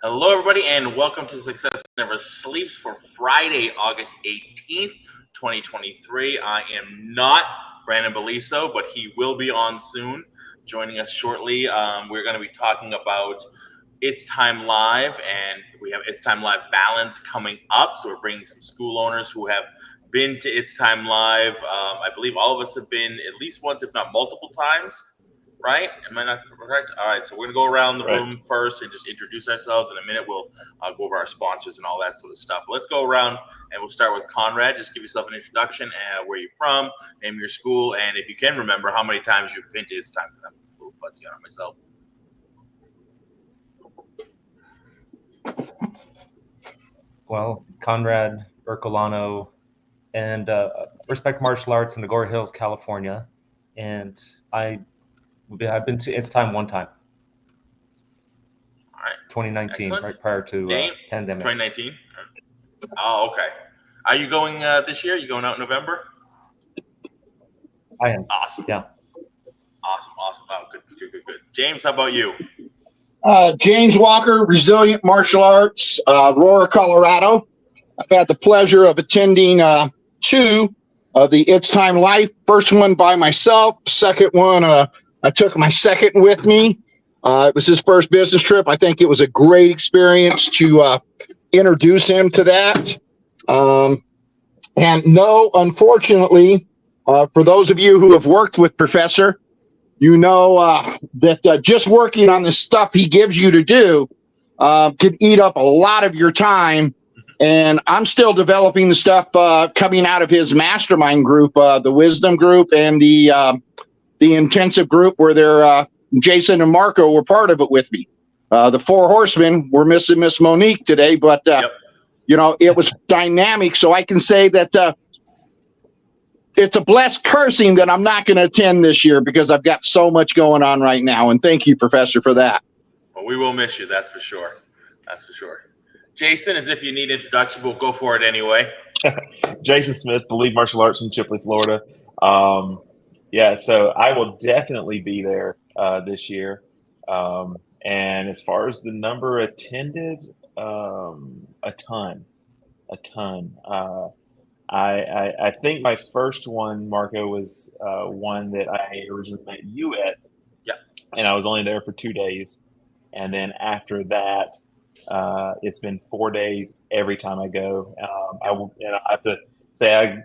Hello, everybody, and welcome to Success Never Sleeps for Friday, August 18th, 2023. I am not Brandon Beliso, but he will be on soon, joining us shortly. We're going to be talking about It's Time Live, and we have It's Time Live Balance coming up. So we're bringing some school owners who have been to It's Time Live. I believe all of us have been at least once, if not multiple times. Right? Am I not correct? All right. So we're going to go around the room first and just introduce ourselves. In a minute, we'll go over our sponsors and all that sort of stuff. Let's go around and we'll start with Conrad. Just give yourself an introduction and where you're from, name your school, and if you can remember how many times you've been to It's Time. I'm a little fussy on myself. Well, Conrad Ercolano, and Respect Martial Arts in Agoura Hills, California. And I've been to It's Time one time. All right. 2019, Excellent. right prior to pandemic. 2019? Oh, okay. Are you going this year? Are you going out in November? I am. Awesome. Yeah. Awesome. Oh, good. James, how about you? James Walker, Resilient Martial Arts, Aurora, Colorado. I've had the pleasure of attending two of the It's Time Life. First one by myself. Second one, I took my second with me. It was his first business trip. I think it was a great experience to introduce him to that. And no, unfortunately, for those of you who have worked with Professor, you know that just working on the stuff he gives you to do can eat up a lot of your time. And I'm still developing the stuff coming out of his mastermind group, the Wisdom Group and the intensive group where they're Jason and Marco were part of it with me. The Four Horsemen, we're missing Miss Monique today, but you know, it was dynamic. So I can say that it's a blessed cursing that I'm not going to attend this year because I've got so much going on right now. And thank you, Professor, for that. Well, we will miss you. That's for sure. Jason, as if you need introduction, we'll go for it anyway. Jason Smith, Believe Martial Arts in Chipley, Florida. So I will definitely be there this year. And as far as the number attended, a ton. I think my first one, Marco, was one that I originally met you at. Yeah. And I was only there for 2 days. And then after that, it's been 4 days every time I go. I have to say,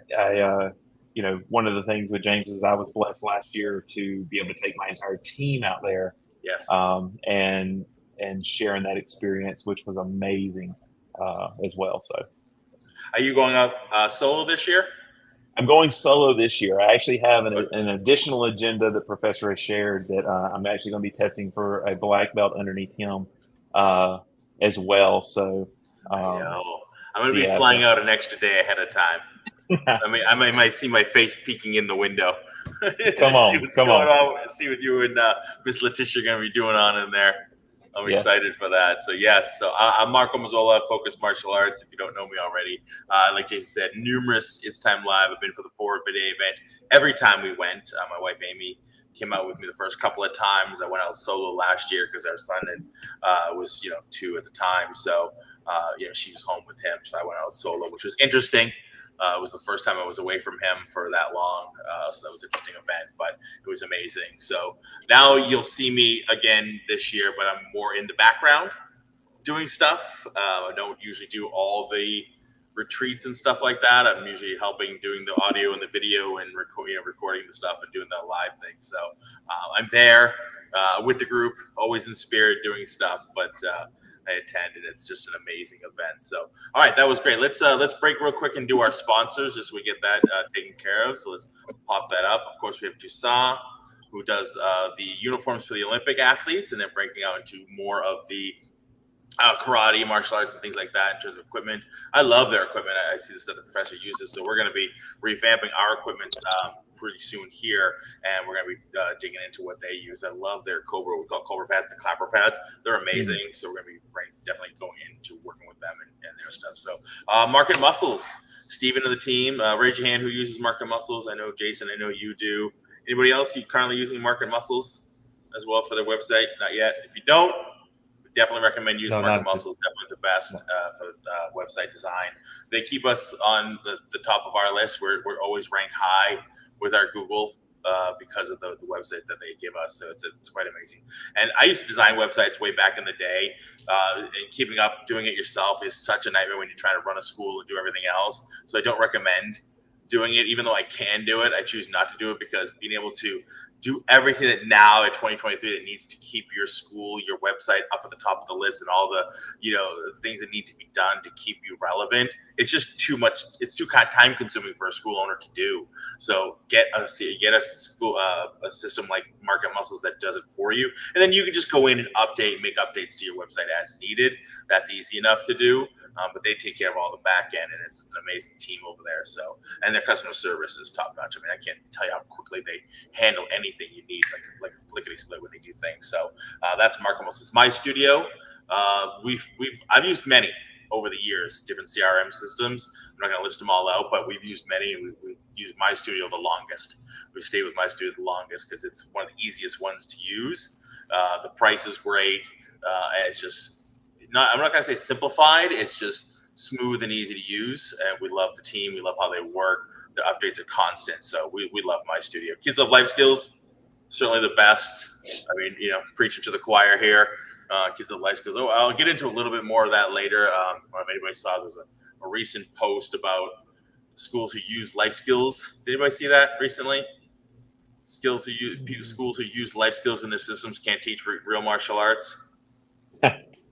one of the things with James is I was blessed last year to be able to take my entire team out there. Yes. And sharing that experience, which was amazing as well. So. Are you going out solo this year? I'm going solo this year. I actually have an additional agenda that Professor has shared that I'm actually going to be testing for a black belt underneath him as well. So I know. I'm going to be flying out an extra day ahead of time. I might see my face peeking in the window. Come on. See what you and Miss Letitia are going to be doing on in there. I'm excited for that. So, yes. So, I'm Marco Mazzola, Focus Martial Arts, if you don't know me already. Like Jason said, numerous It's Time Live. I've been for the 4-day event every time we went. My wife, Amy, came out with me the first couple of times. I went out solo last year because our son was 2 at the time. So, she was home with him. So, I went out solo, which was interesting. It was the first time I was away from him for that long. So that was an interesting event, but it was amazing. So now you'll see me again this year, but I'm more in the background doing stuff. I don't usually do all the retreats and stuff like that. I'm usually helping doing the audio and the video and recording the stuff and doing the live thing. So I'm there with the group, always in spirit doing stuff, but I attended. It's just an amazing event. So, all right, that was great. Let's break real quick and do our sponsors just so we get that taken care of. So let's pop that up. Of course, we have Toussaint, who does the uniforms for the Olympic athletes, and then breaking out into more of the karate, martial arts, and things like that in terms of equipment. I love their equipment. I see the stuff the professor uses. So we're going to be revamping our equipment pretty soon here, and we're going to be digging into what they use. I love their Cobra. We call Cobra pads the clapper pads. They're amazing. So we're going to be definitely going into working with them and their stuff. So Market Muscles, Steven of the team. Raise your hand who uses Market Muscles. I know Jason. I know you do. Anybody else you currently using Market Muscles as well for their website? Not yet. If you don't, definitely recommend using No, Market not- Muscle. It's definitely the best for website design. They keep us on the top of our list. We're always ranked high with our Google because of the website that they give us. So it's quite amazing. And I used to design websites way back in the day. And keeping up, doing it yourself is such a nightmare when you're trying to run a school and do everything else. So I don't recommend doing it, even though I can do it. I choose not to do it because being able to do everything that now in 2023 that needs to keep your school, your website up at the top of the list, and all the things that need to be done to keep you relevant. It's just too much. It's too time consuming for a school owner to do. So get a school a system like Market Muscles that does it for you, and then you can just go in and make updates to your website as needed. That's easy enough to do. But they take care of all the back end, and it's an amazing team over there. So, and their customer service is top notch. I mean, I can't tell you how quickly they handle anything you need, like lickety split when they do things. So that's Market Muscles. My Studio, I've used many over the years, different CRM systems. I'm not going to list them all out, but we've used many, and we've used My Studio the longest. We've stayed with My Studio the longest because it's one of the easiest ones to use. The price is great, and it's just. I'm not going to say simplified. It's just smooth and easy to use. And we love the team. We love how they work. The updates are constant. So we love My Studio. Kids Love Life Skills, certainly the best. I mean, preaching to the choir here. Kids Love Life Skills. Oh, I'll get into a little bit more of that later. If anybody saw, there's a recent post about schools who use life skills. Did anybody see that recently? Schools who use life skills in their systems can't teach real martial arts.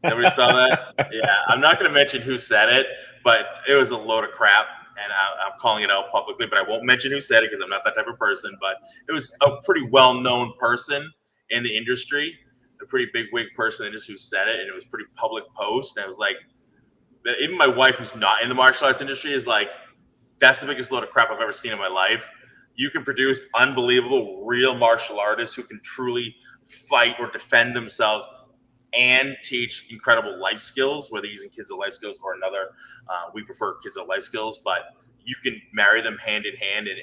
Everybody saw that? Yeah, I'm not going to mention who said it, but it was a load of crap, and I'm calling it out publicly, but I won't mention who said it because I'm not that type of person, but it was a pretty well-known person in the industry, a pretty big wig person in the industry who said it, and it was a pretty public post, and I was like, even my wife who's not in the martial arts industry is like, that's the biggest load of crap I've ever seen in my life. You can produce unbelievable real martial artists who can truly fight or defend themselves and teach incredible life skills, whether using Kids Love Life Skills or another. We prefer Kids Love Life Skills, but you can marry them hand in hand and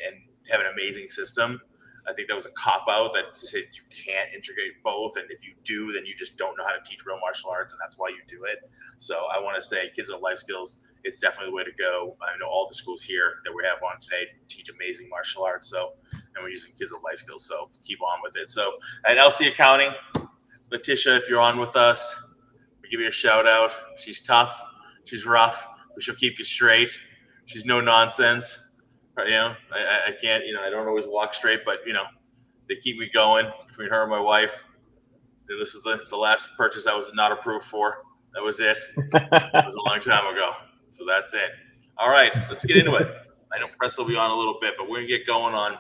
have an amazing system. I think that was a cop-out that to say that you can't integrate both, and if you do, then you just don't know how to teach real martial arts, and that's why you do it. So I want to say Kids Love Life Skills, it's definitely the way to go. I know all the schools here that we have on today teach amazing martial arts, and we're using Kids Love Life Skills, so keep on with it. So at LC Accounting, Letitia, if you're on with us, we give you a shout out. She's tough, she's rough, but she'll keep you straight. She's no nonsense. I can't, I don't always walk straight, but they keep me going between her and my wife. And this is the last purchase I was not approved for. That was it. It was a long time ago. So that's it. All right, let's get into it. I know press will be on a little bit, but we're gonna get going on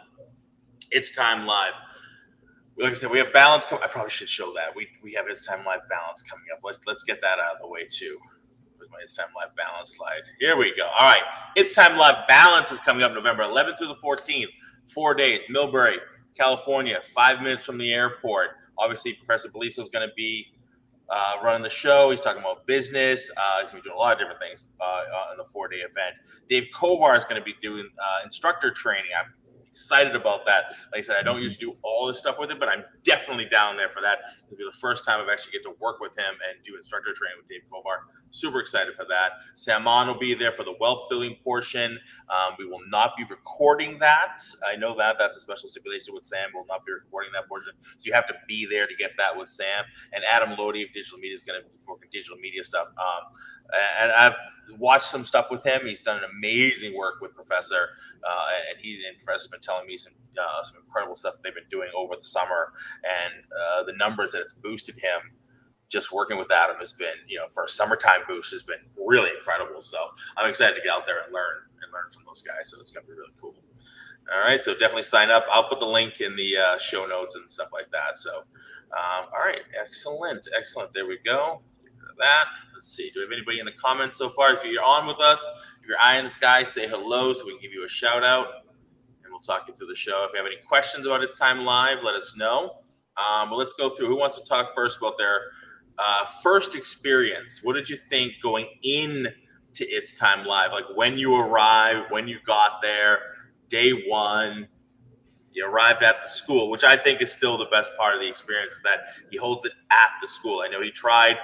It's Time Live. Like I said, we have balance. I probably should show that. We have It's Time Live balance coming up. Let's get that out of the way too. With my It's Time Live balance slide. Here we go. All right, It's Time Live balance is coming up November 11th through the 14th. 4 days. Millbury, California. 5 minutes from the airport. Obviously, Professor Beliso is going to be running the show. He's talking about business. He's going to be doing a lot of different things in the 4-day event. Dave Kovar is going to be doing instructor training. I'm excited about that. Like I said, I don't usually do all this stuff with it, but I'm definitely down there for that. It'll be the first time I've actually get to work with him and do instructor training with Dave Kovar. Super excited for that. Saman will be there for the wealth building portion. We will not be recording that. I know that's a special stipulation with Sam. We'll not be recording that portion. So you have to be there to get that with Sam. And Adam Lodi of Digital Media is going to be working digital media stuff. And I've watched some stuff with him. He's done an amazing work with Professor. And Professor's been telling me some incredible stuff that they've been doing over the summer. And the numbers that it's boosted him. Just working with Adam has been, for a summertime boost has been really incredible. So I'm excited to get out there and learn from those guys. So it's going to be really cool. All right. So definitely sign up. I'll put the link in the show notes and stuff like that. So, all right. Excellent. There we go. Get rid of that. Let's see. Do we have anybody in the comments so far? If you're on with us, if you're eye in the sky, say hello so we can give you a shout out and we'll talk you through the show. If you have any questions about It's Time Live, let us know. But let's go through. Who wants to talk first about their first experience? What did you think going in to It's Time Live? Like when you arrived, when you got there, day one, you arrived at the school, which I think is still the best part of the experience is that he holds it at the school. I know he tried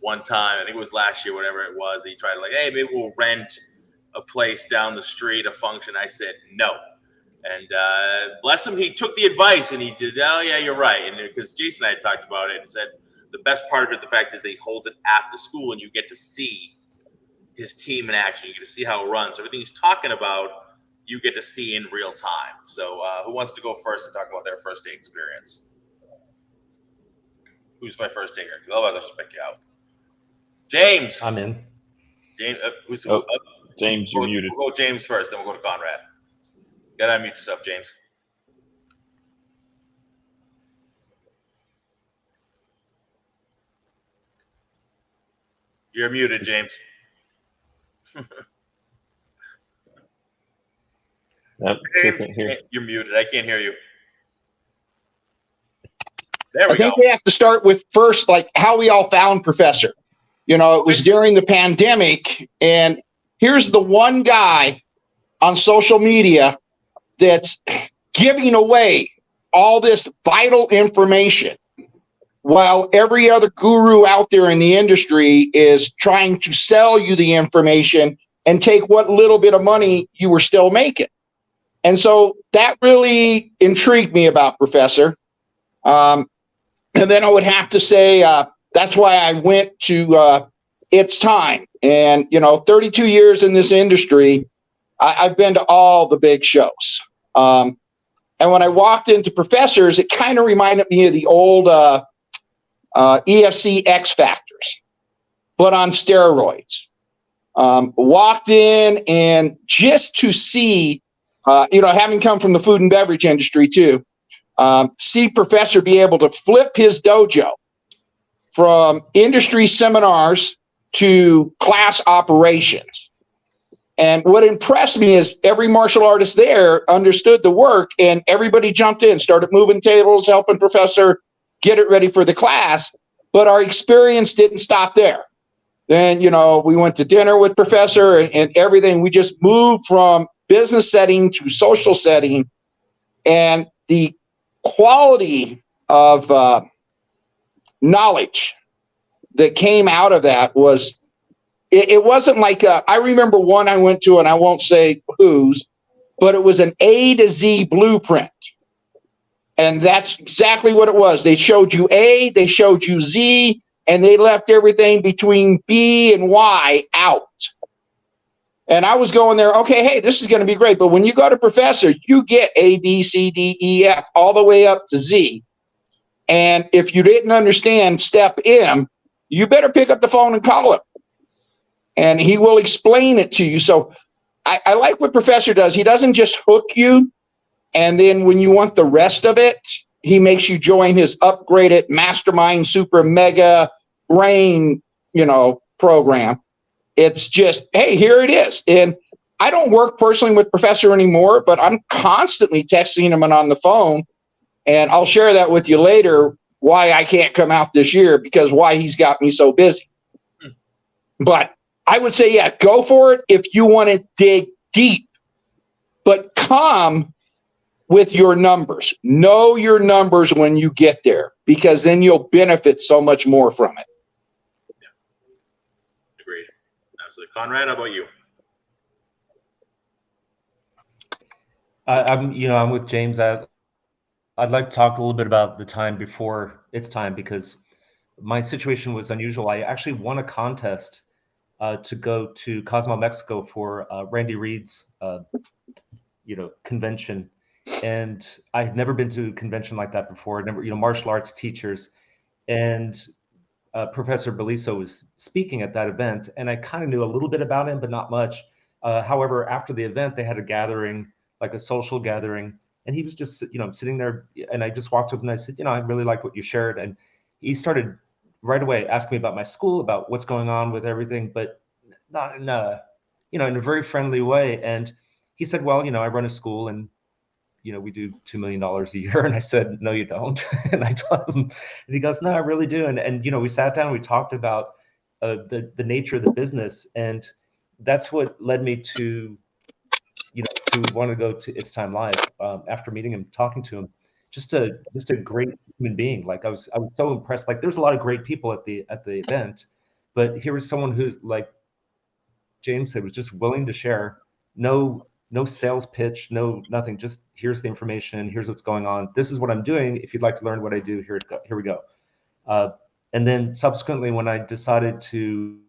one time. I think it was last year, whatever it was. He tried to like, hey, maybe we'll rent a place down the street, a function. I said no. And bless him, he took the advice and he did, oh, yeah, you're right. And because Jason and I had talked about it and said the best part of it, the fact is that he holds it at the school and you get to see his team in action. You get to see how it runs. Everything he's talking about, you get to see in real time. So who wants to go first and talk about their first day experience? Who's my first taker? Because otherwise I'll just pick you out. James. I'm in. James, James, you're muted. We'll go James first, then we'll go to Conrad. You gotta unmute yourself, James. You're muted, James. James, you're muted. I can't hear you. There we go. I think we have to start with first, like how we all found Professor. You know, it was during the pandemic, and here's the one guy on social media that's giving away all this vital information while every other guru out there in the industry is trying to sell you the information and take what little bit of money you were still making. And so that really intrigued me about Professor. And then I would have to say that's why I went to It's Time. And, you know, 32 years in this industry, I've been to all the big shows. And when I walked into Professors, it kind of reminded me of the old EFC X Factors, but on steroids. Walked in and just to see, you know, having come from the food and beverage industry too, see Professor be able to flip his dojo from industry seminars to class operations. And what impressed me is every martial artist there understood the work and everybody jumped in, started moving tables, helping Professor get it ready for the class. But our experience didn't stop there. Then, you know, we went to dinner with Professor and everything. We just moved from business setting to social setting. And the quality of knowledge that came out of that was, it wasn't like, I remember one I went to, and I won't say whose, but it was an A to Z blueprint. And that's exactly what it was. They showed you A, they showed you Z, and they left everything between B and Y out. And I was going there, okay, hey, this is going to be great. But when you go to Professor, you get A, B, C, D, E, F, all the way up to Z. And if you didn't understand step M, you better pick up the phone and call him. And he will explain it to you. So I like what Professor does. He doesn't just hook you, and then when you want the rest of it, he makes you join his upgraded mastermind super mega brain, you know, program. It's just, hey, here it is. And I don't work personally with Professor anymore, but I'm constantly texting him and on the phone. And I'll share that with you later, why I can't come out this year, because why he's got me so busy. But I would say, yeah, go for it if you want to dig deep, but come with your numbers. Know your numbers when you get there, because then you'll benefit so much more from it. Yeah. Agreed. Absolutely. Conrad, how about you? I'm with James. I'd like to talk a little bit about the time before It's Time, because my situation was unusual. I actually won a contest to go to Cozumel, Mexico for Randy Reed's, convention. And I had never been to a convention like that before. Never, martial arts teachers, and Professor Beliso was speaking at that event, and I kind of knew a little bit about him, but not much. However, after the event, they had a gathering, like a social gathering, and he was just, sitting there, and I just walked up and I said, I really like what you shared, and he started right away asking me about my school, about what's going on with everything, but not in a, in a very friendly way. And he said, well, I run a school, and we do $2 million a year. And I said, no, you don't. And I told him, and he goes, no, I really do. And we sat down, and we talked about the nature of the business. And that's what led me to, to want to go to It's Time Live after meeting him, talking to him. Just a great human being. Like I was so impressed. Like there's a lot of great people at the event, But here was someone who's, like James said, was just willing to share. No sales pitch, no nothing. Just here's the information. Here's what's going on. This is what I'm doing. If you'd like to learn what I do, here we go. And then subsequently, when I decided to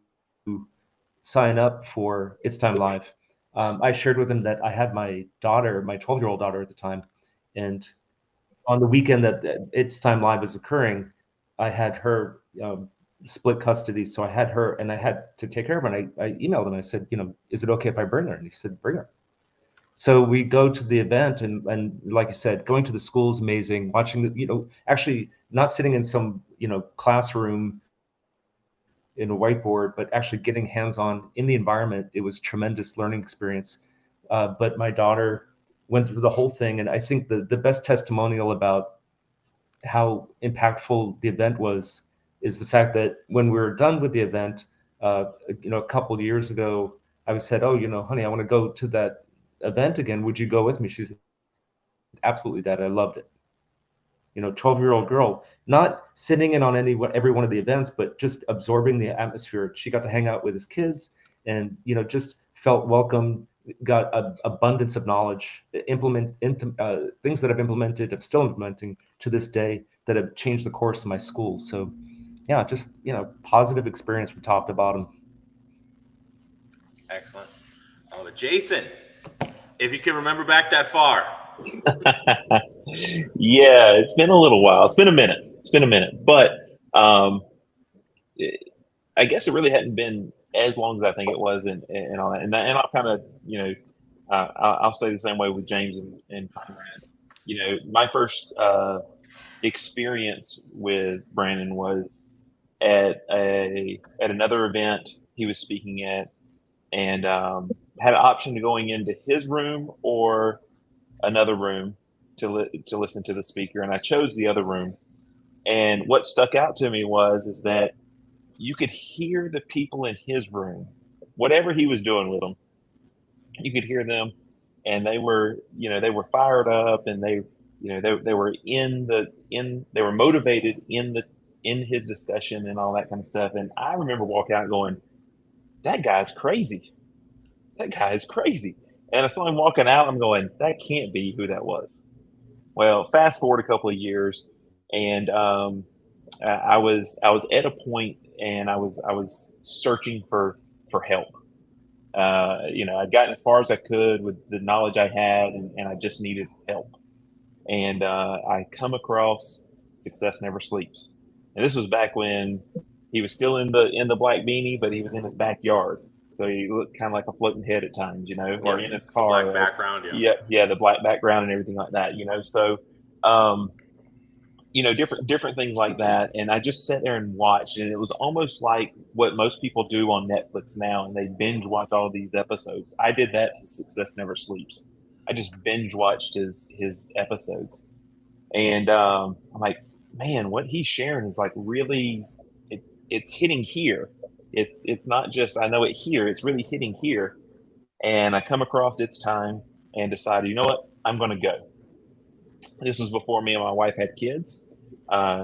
sign up for It's Time Live, I shared with him that I had my daughter, my 12-year-old daughter at the time, and on the weekend that It's Time Live was occurring, I had her split custody, so I had her, and I had to take care of her. And I emailed him. I said, is it okay if I bring her? And he said, bring her. So we go to the event, and like you said, going to the school is amazing. Watching the, actually not sitting in some, classroom in a whiteboard, but actually getting hands-on in the environment. It was tremendous learning experience. But my daughter went through the whole thing, and I think the best testimonial about how impactful the event was is the fact that when we were done with the event, a couple of years ago, I said, "Oh, honey, I want to go to that event again. Would you go with me?" She said, "Absolutely, Dad. I loved it." 12-year-old girl, not sitting in on every one of the events, but just absorbing the atmosphere. She got to hang out with his kids, and just felt welcome. Got an abundance of knowledge, things that I've implemented, I'm still implementing to this day, that have changed the course of my school. So, yeah, just positive experience from top to bottom. Excellent. Jason, if you can remember back that far. Yeah, it's been a little while. It's been a minute, but I guess it really hadn't been as long as I think it was, and all that. And I'll kind of, I'll stay the same way with James and Conrad. My first experience with Brandon was at another event he was speaking at, and had an option to going into his room or another room to listen to the speaker, and I chose the other room. And what stuck out to me is that you could hear the people in his room, whatever he was doing with them, you could hear them, and they were fired up, and they were they were motivated in his discussion and all that kind of stuff. And I remember walking out going, that guy's crazy. That guy is crazy. And I saw him walking out. I'm going, that can't be who that was. Well, fast forward a couple of years, and I was at a point, and I was searching for help. I'd gotten as far as I could with the knowledge I had, and I just needed help. And I come across Success Never Sleeps, and this was back when he was still in the black beanie, but he was in his backyard. So he looked kind of like a floating head at times, or in his car. Black background, yeah, the black background and everything like that, So, different things like that. And I just sat there and watched, and it was almost like what most people do on Netflix now, and they binge watch all these episodes. I did that to Success Never Sleeps. I just binge watched his episodes, and I'm like, man, what he's sharing is like really, it's hitting here. It's not just I know it here. It's really hitting here. And I come across It's Time and decided, you know what, I'm going to go. This was before me and my wife had kids,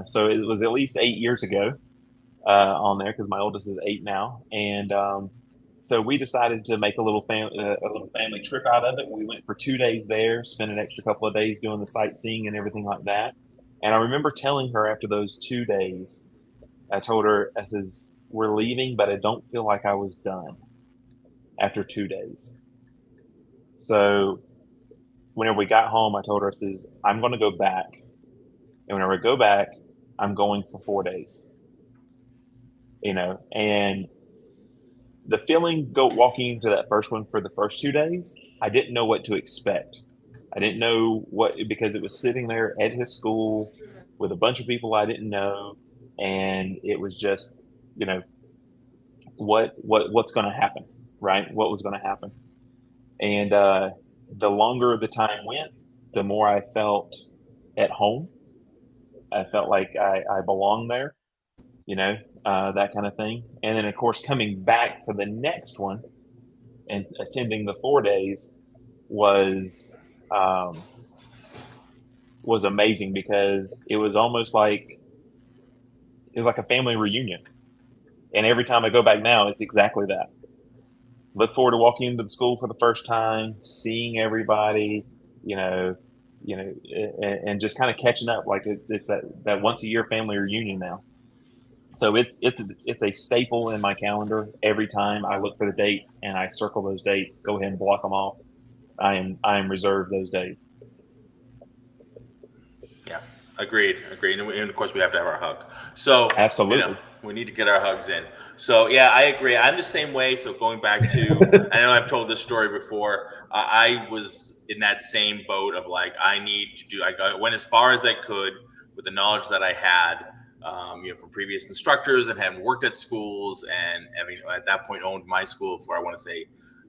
so it was at least 8 years ago on there, because my oldest is 8 now. And so we decided to make a little family trip out of it. We went for 2 days there, spent an extra couple of days doing the sightseeing and everything like that. And I remember telling her after those 2 days, I told her, I says, we're leaving, but I don't feel like I was done after 2 days. So whenever we got home, I told her, I says, I'm going to go back. And whenever I go back, I'm going for 4 days. And the feeling walking into that first one for the first 2 days, I didn't know what to expect. I didn't know because it was sitting there at his school with a bunch of people I didn't know. And it was just, what's going to happen, right? What was going to happen. And the longer the time went, the more I felt at home. I felt like I belonged there, that kind of thing. And then, of course, coming back for the next one and attending the 4 days was amazing, because it was almost like a family reunion. And every time I go back now, it's exactly that. Look forward to walking into the school for the first time, seeing everybody, you know, and just kind of catching up. Like it's that once a year family reunion now. So it's a staple in my calendar. Every time I look for the dates and I circle those dates, go ahead and block them off. I am reserved those days. Yeah, agreed. And of course, we have to have our hug. So, Absolutely. we need to get our hugs in. So, yeah, I agree. I'm the same way. So, going back to, I know I've told this story before. I was in that same boat of like, I need to do, I went as far as I could with the knowledge that I had, from previous instructors and having worked at schools and having at that point owned my school for, I want to say,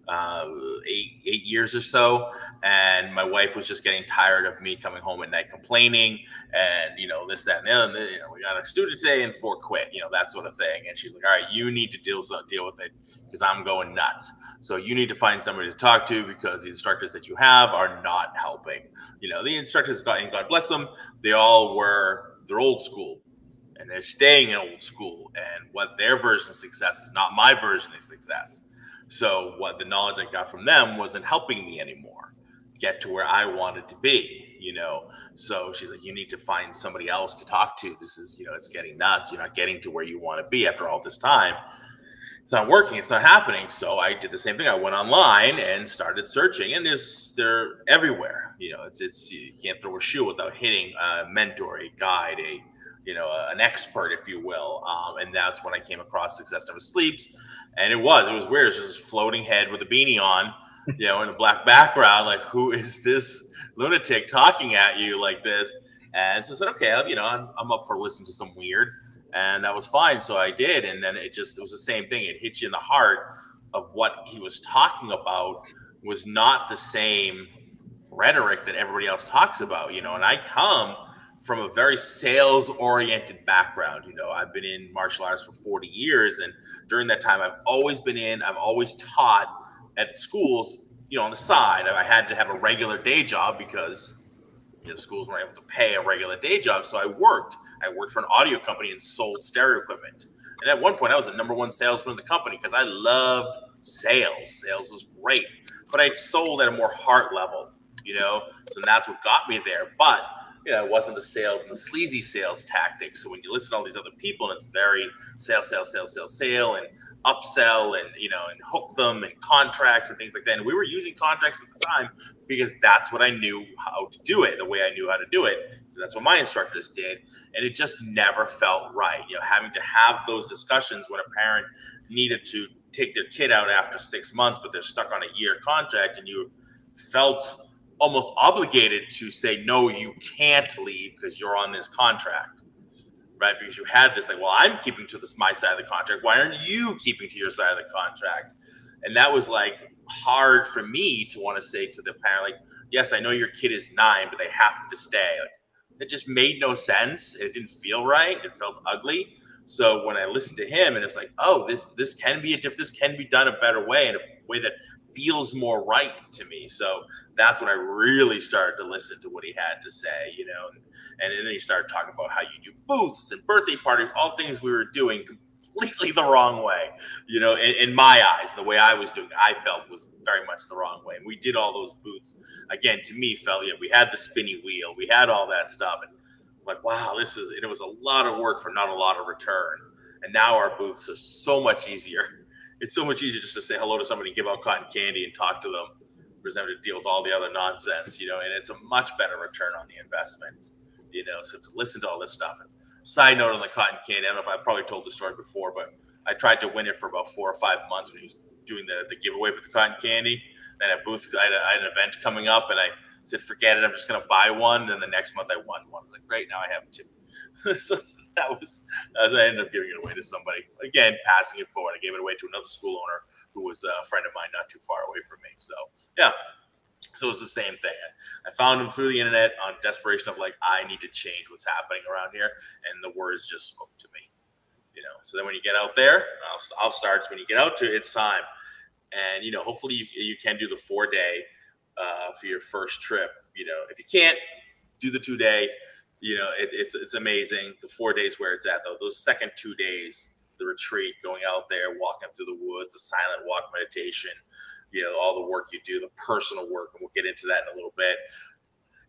8 years or so, and my wife was just getting tired of me coming home at night complaining and this, that, and the other, and we got a student today and 4 quit, that sort of thing. And she's like, all right, you need to deal with it because I'm going nuts. So you need to find somebody to talk to because the instructors that you have are not helping. The instructors, and God bless them, they're old school and they're staying in old school, and what their version of success is not my version of success. So what the knowledge I got from them wasn't helping me anymore get to where I wanted to be, So she's like, you need to find somebody else to talk to. This is, it's getting nuts. You're not getting to where you want to be after all this time. It's not working. It's not happening. So I did the same thing. I went online and started searching, and they're everywhere. It's you can't throw a shoe without hitting a mentor, a guide, an expert, if you will. And that's when I came across Success Never Sleeps. And it was weird. It was just this floating head with a beanie on, in a black background. Like, who is this lunatic talking at you like this? And so I said, okay, I'm up for listening to some weird. And that was fine. So I did. And then it was the same thing. It hit you in the heart of what he was talking about was not the same rhetoric that everybody else talks about, and I come from a very sales-oriented background. I've been in martial arts for 40 years, and during that time, I've always taught at schools, on the side. I had to have a regular day job because schools weren't able to pay a regular day job, so I worked for an audio company and sold stereo equipment. And at one point, I was the number one salesman in the company because I loved sales. Sales was great, but I sold at a more heart level, so that's what got me there. But it wasn't the sales and the sleazy sales tactics. So when you listen to all these other people, and it's very sale, and upsell, and and hook them and contracts and things like that. And we were using contracts at the time because that's what I knew how to do it, the way I knew how to do it. That's what my instructors did, and it just never felt right. Having to have those discussions when a parent needed to take their kid out after 6 months, but they're stuck on a year contract, and you felt almost obligated to say, no, you can't leave because you're on this contract, right? Because you had this, like, well, I'm keeping to my side of the contract. Why aren't you keeping to your side of the contract? And that was like hard for me to want to say to the parent, like, yes, I know your kid is 9, but they have to stay. Like, it just made no sense. It didn't feel right. It felt ugly. So when I listened to him, and it's like, oh, this can be this can be done a better way, in a way that feels more right to me. So that's when I really started to listen to what he had to say, and then he started talking about how you do booths and birthday parties, all things we were doing completely the wrong way, in my eyes. The way I was doing it, I felt was very much the wrong way. And we did all those booths, again, to me felt, we had the spinny wheel, we had all that stuff. And I'm like, wow, it was a lot of work for not a lot of return. And now our booths are so much easier. It's so much easier just to say hello to somebody, give out cotton candy, and talk to them, versus having to deal with all the other nonsense, and it's a much better return on the investment, so to listen to all this stuff. And side note on the cotton candy, I don't know if I probably told the story before, but I tried to win it for about 4 or 5 months when he was doing the giveaway for the cotton candy. Then at booth, I had an event coming up, and I said, forget it, I'm just going to buy one. Then the next month I won one. I was like, great, now I have 2. So that was, as I ended up giving it away to somebody. Again, passing it forward. I gave it away to another school owner who was a friend of mine not too far away from me. So, yeah. So it was the same thing. I found him through the internet on desperation of like, I need to change what's happening around here. And the words just spoke to me, So then when you get out there, I'll start. So when you get out to it, it's time. And, hopefully you can do the 4-day for your first trip. If you can't do the 2-day, it's amazing. The 4 days where it's at, though, those second 2 days the retreat, going out there, walking through the woods, the silent walk meditation, all the work you do, the personal work, and we'll get into that in a little bit.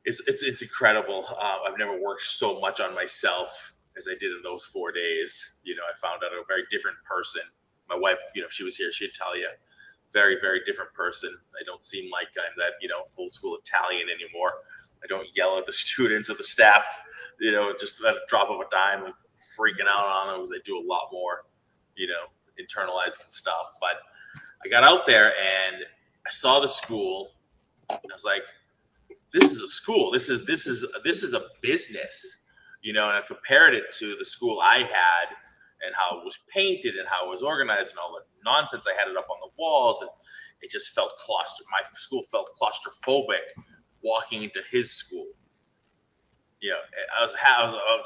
It's incredible. I've never worked so much on myself as I did in those 4 days. I found out a very different person. My wife, if she was here, she'd tell you, very, very different person. I don't seem like I'm that, old school Italian anymore. I don't yell at the students or the staff, just at a drop of a dime, like freaking out on them, because I do a lot more, internalizing stuff. But I got out there and I saw the school, and I was like, this is a school. This is a business, and I compared it to the school I had and how it was painted and how it was organized and all the nonsense I had it up on the walls, and it just felt my school felt claustrophobic walking into his school. I was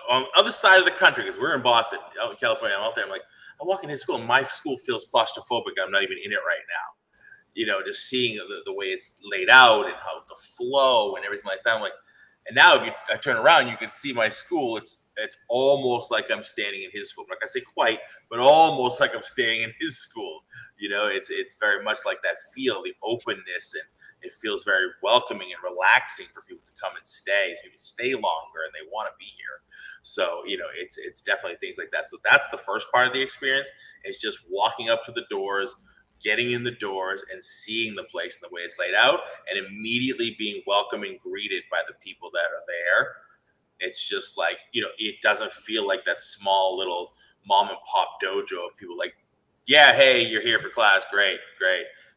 on the other side of the country, because we're in Boston, out in California. I'm out there. I'm like, I'm walking his school, and my school feels claustrophobic. I'm not even in it right now. Just seeing the way it's laid out and how the flow and everything like that. I'm like, and now if I turn around, you can see my school. It's almost like I'm standing in his school. Like I say quite, but almost like I'm staying in his school. It's very much like that feel, the openness, and it feels very welcoming and relaxing for people to come and stay. So people stay longer and they want to be here. So, it's definitely things like that. So that's the first part of the experience. It's just walking up to the doors, getting in the doors and seeing the place and the way it's laid out, and immediately being welcomed and greeted by the people that are there. It's just like, it doesn't feel like that small little mom and pop dojo of people like, yeah, hey, you're here for class. Great.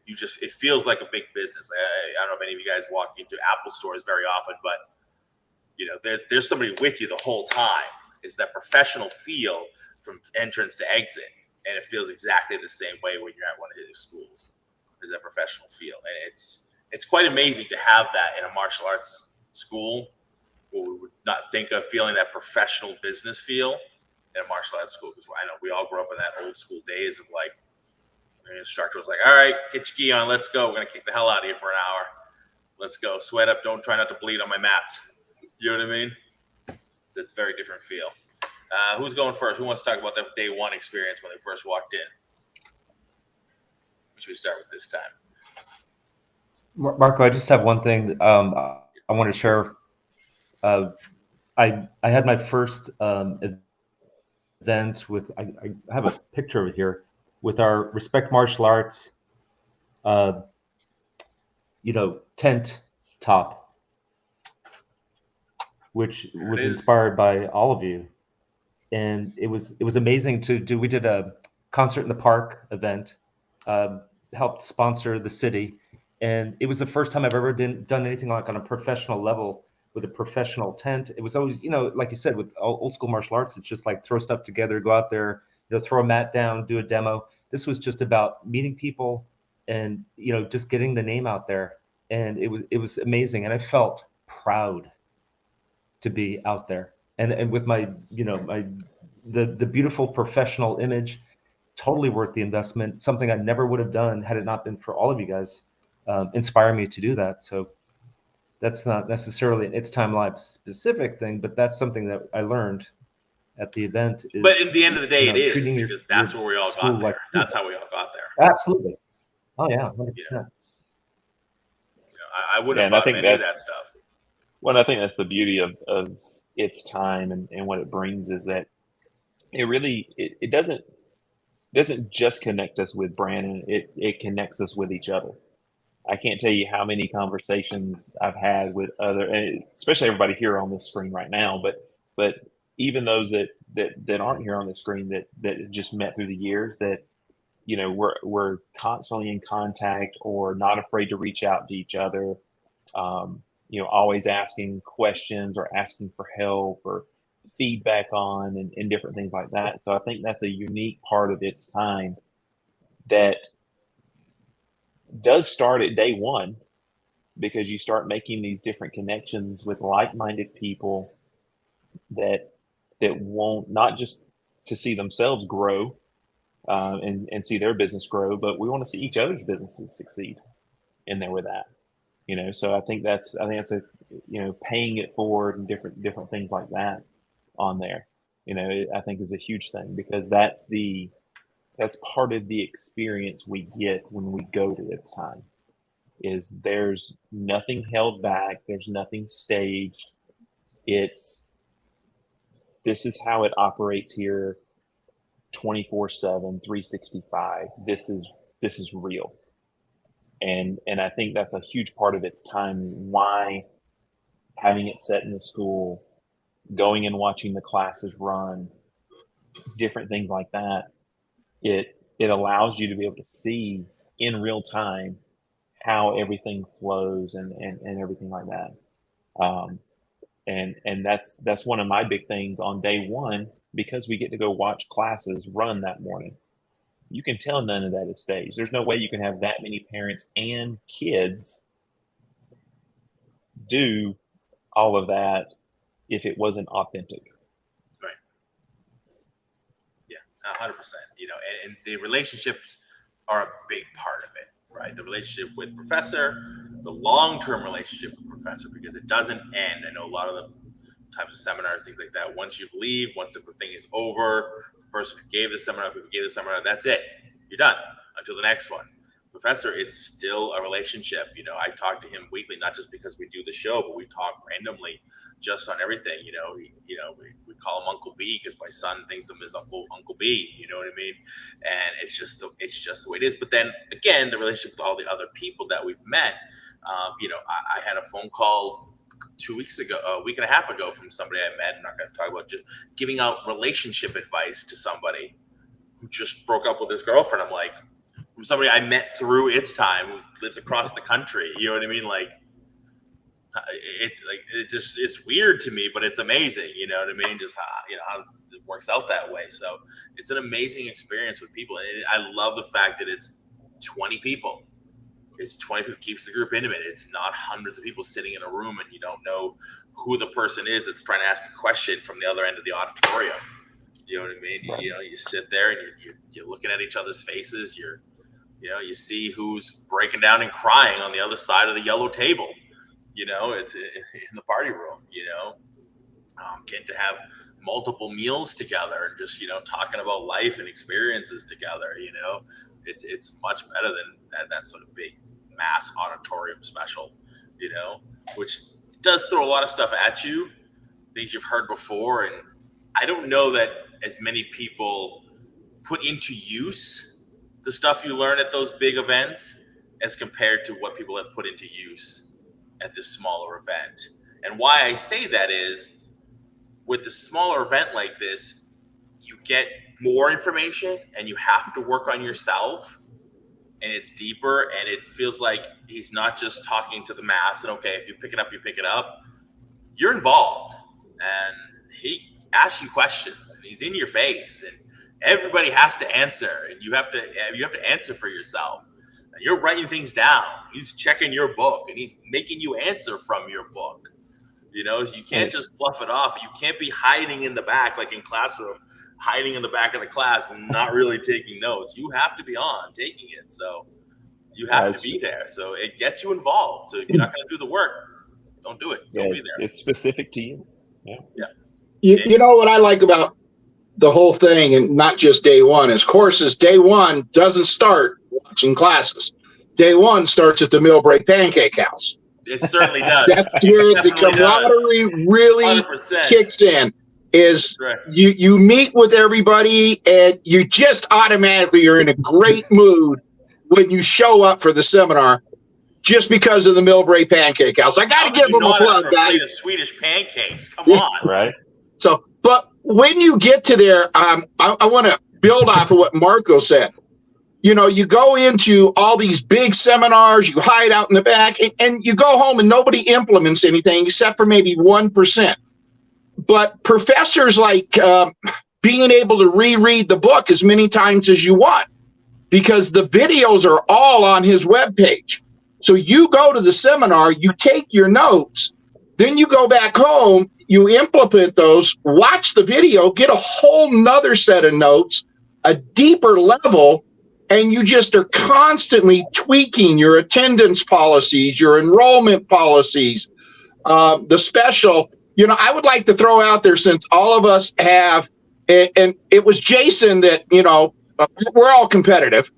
It feels like a big business. I don't know if any of you guys walk into Apple stores very often, but there's somebody with you the whole time. It's that professional feel from entrance to exit. And it feels exactly the same way when you're at one of these schools. There's that professional feel. And it's quite amazing to have that in a martial arts school, where we would not think of feeling that professional business feel in a martial arts school. Because I know we all grew up in that old school days of like, the instructor was like, all right, get your gi on, let's go. We're going to kick the hell out of you for an hour. Let's go. Sweat up. Don't try not to bleed on my mats. You know what I mean? So it's a very different feel. Who's going first? Who wants to talk about that day one experience when they first walked in? Should we start with this time? Marco, I just have one thing I want to share. I had my first event with, I have a picture of it here, with our Respect Martial Arts, tent top, which was inspired by all of you. And it was amazing to do. We did a concert in the park event, helped sponsor the city. And it was the first time I've ever done anything like on a professional level with a professional tent. It was always, like you said, with old school martial arts, it's just like throw stuff together, go out there, throw a mat down, do a demo. This was just about meeting people and, just getting the name out there. And it was amazing. And I felt proud to be out there. And with my, the beautiful professional image, totally worth the investment. Something I never would have done had it not been for all of you guys inspire me to do that. So that's not necessarily an It's Time Live specific thing, but that's something that I learned at the event. But at the end of the day, it is, because that's where we all got there. That's how we all got there. Absolutely. Oh yeah, 100%. I wouldn't have thought of any of that stuff. Well, I think that's the beauty of It's Time and what it brings, is that it really it doesn't just connect us with Brandon. It connects us with each other. I can't tell you how many conversations I've had with other, and especially everybody here on this screen right now, but even those that aren't here on the screen that just met through the years, that we're constantly in contact or not afraid to reach out to each other. Always asking questions or asking for help or feedback on and different things like that. So I think that's a unique part of It's Time that does start at day one, because you start making these different connections with like-minded people that want not just to see themselves grow and see their business grow, but we want to see each other's businesses succeed in there with that. So I think that's a paying it forward and different things like that on there. I think is a huge thing, because that's part of the experience we get when we go to It's Time. Is there's nothing held back, there's nothing staged. This is how it operates here 24/7, 365. This is real. And I think that's a huge part of It's Time, why having it set in the school, going and watching the classes run, different things like that, it allows you to be able to see in real time how everything flows and everything like that. And that's one of my big things on day one, because we get to go watch classes run that morning. You can tell none of that is staged. There's no way you can have that many parents and kids do all of that if it wasn't authentic. Right. Yeah, 100%. And the relationships are a big part of it, right? The relationship with professor, the long-term relationship with professor, because it doesn't end. I know a lot of the types of seminars, things like that, once you leave, once the thing is over, the person who gave the seminar, that's it. You're done until the next one. Professor, it's still a relationship. I talk to him weekly, not just because we do the show, but we talk randomly just on everything. We call him Uncle B because my son thinks of him as Uncle B. You know what I mean? And it's just the way it is. But then again, the relationship with all the other people that we've met. I had a phone call 2 weeks ago, a week and a half ago, from somebody I met. I'm not going to talk about, just giving out relationship advice to somebody who just broke up with his girlfriend. I'm like, from somebody I met through It's Time, who lives across the country. You know what I mean? Like, it's weird to me, but it's amazing. You know what I mean? Just how it works out that way. So it's an amazing experience with people, and I love the fact that it's 20 people. It's 20 people, keeps the group intimate. It's not hundreds of people sitting in a room and you don't know who the person is that's trying to ask a question from the other end of the auditorium. You know what I mean? Right. You sit there and you're looking at each other's faces. You see who's breaking down and crying on the other side of the yellow table. It's in the party room. Getting to have multiple meals together and just talking about life and experiences together. It's much better than that sort of big mass auditorium special. Which does throw a lot of stuff at you, things you've heard before, and I don't know that as many people put into use the stuff you learn at those big events as compared to what people have put into use at this smaller event. And why I say that is, with the smaller event like this, you get more information and you have to work on yourself, and it's deeper, and it feels like he's not just talking to the mass and, okay, if you pick it up, you pick it up. You're involved, and he asks you questions, and he's in your face, and everybody has to answer, and you have to answer for yourself. And you're writing things down. He's checking your book, and he's making you answer from your book. So you can't just fluff it off. You can't be hiding in the back, like in classroom, hiding in the back of the class and not really taking notes. You have to be on taking it. So you have to be there. So it gets you involved. So if you're not going to do the work, don't do it. Don't be there. It's specific to you. Yeah. You know what I like about the whole thing, and not just day one, is courses. Day one doesn't start watching classes. Day one starts at the Millbrae Pancake House. It certainly does. That's where the camaraderie really 100%. kicks in. Is right. You meet with everybody, and you just automatically are in a great mood when you show up for the seminar, just because of the Millbrae Pancake House. I got to give them a plug, guys. The Swedish pancakes, come on. Right. So, but when you get to there, I want to build off of what Marco said. You go into all these big seminars, you hide out in the back, and you go home and nobody implements anything except for maybe 1%. But professors like being able to reread the book as many times as you want, because the videos are all on his webpage. So you go to the seminar, you take your notes, then you go back home, you implement those, watch the video, get a whole nother set of notes, a deeper level, and you just are constantly tweaking your attendance policies, your enrollment policies, the special. I would like to throw out there, since all of us have and it was Jason that, we're all competitive.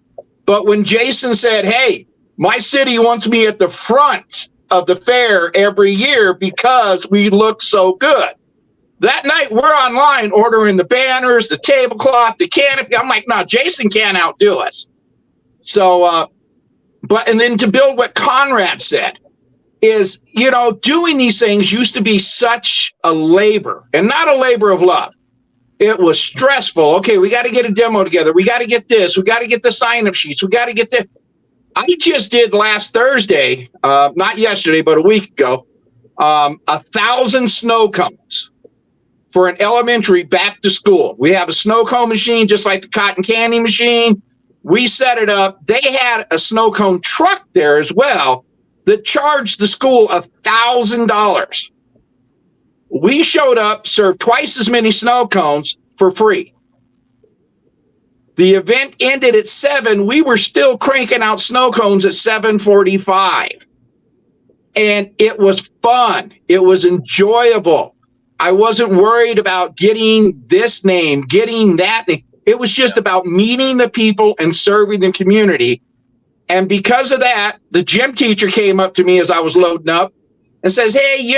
But when Jason said, hey, my city wants me at the front of the fair every year because we look so good. That night, we're online ordering the banners, the tablecloth, the canopy. I'm like, no, Jason can't outdo us. So, and then to build what Conrad said is, doing these things used to be such a labor, and not a labor of love. It was stressful. Okay, we got to get a demo together. We got to get this. We got to get the sign-up sheets. We got to get this. I just did last Thursday, not yesterday, but a week ago, 1,000 snow cones for an elementary back to school. We have a snow cone machine, just like the cotton candy machine. We set it up. They had a snow cone truck there as well that charged the school $1,000. We showed up, served twice as many snow cones for free. The event ended at 7. We were still cranking out snow cones at 7:45. And it was fun. It was enjoyable. I wasn't worried about getting this name, getting that name. It was just about meeting the people and serving the community. And because of that, the gym teacher came up to me as I was loading up and says, hey,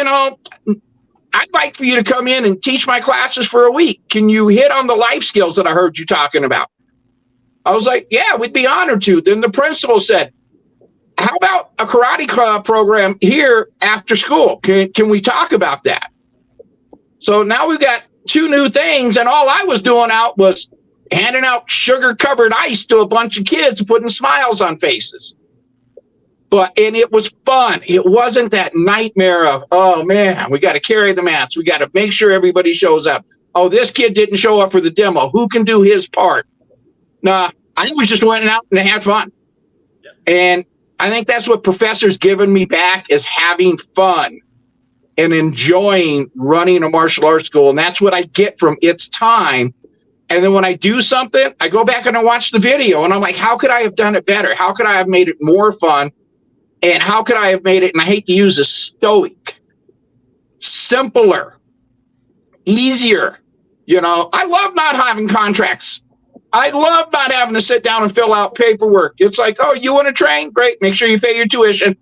I'd like for you to come in and teach my classes for a week. Can you hit on the life skills that I heard you talking about? I was like, yeah, we'd be honored to. Then the principal said, how about a karate club program here after school? Can we talk about that? So now we've got 2 new things, and all I was doing out was handing out sugar-covered ice to a bunch of kids, putting smiles on faces. And it was fun. It wasn't that nightmare of, oh, man, we got to carry the mats. We got to make sure everybody shows up. Oh, this kid didn't show up for the demo. Who can do his part? Nah, I was just went out and had fun. Yeah. And I think that's what Professor's given me back, is having fun and enjoying running a martial arts school. And that's what I get from It's Time. And then when I do something, I go back and I watch the video, and I'm like, how could I have done it better? How could I have made it more fun? And how could I have made it, and I hate to use this, stoic, simpler, easier? I love not having contracts. I love not having to sit down and fill out paperwork. It's like, oh, you want to train? Great. Make sure you pay your tuition.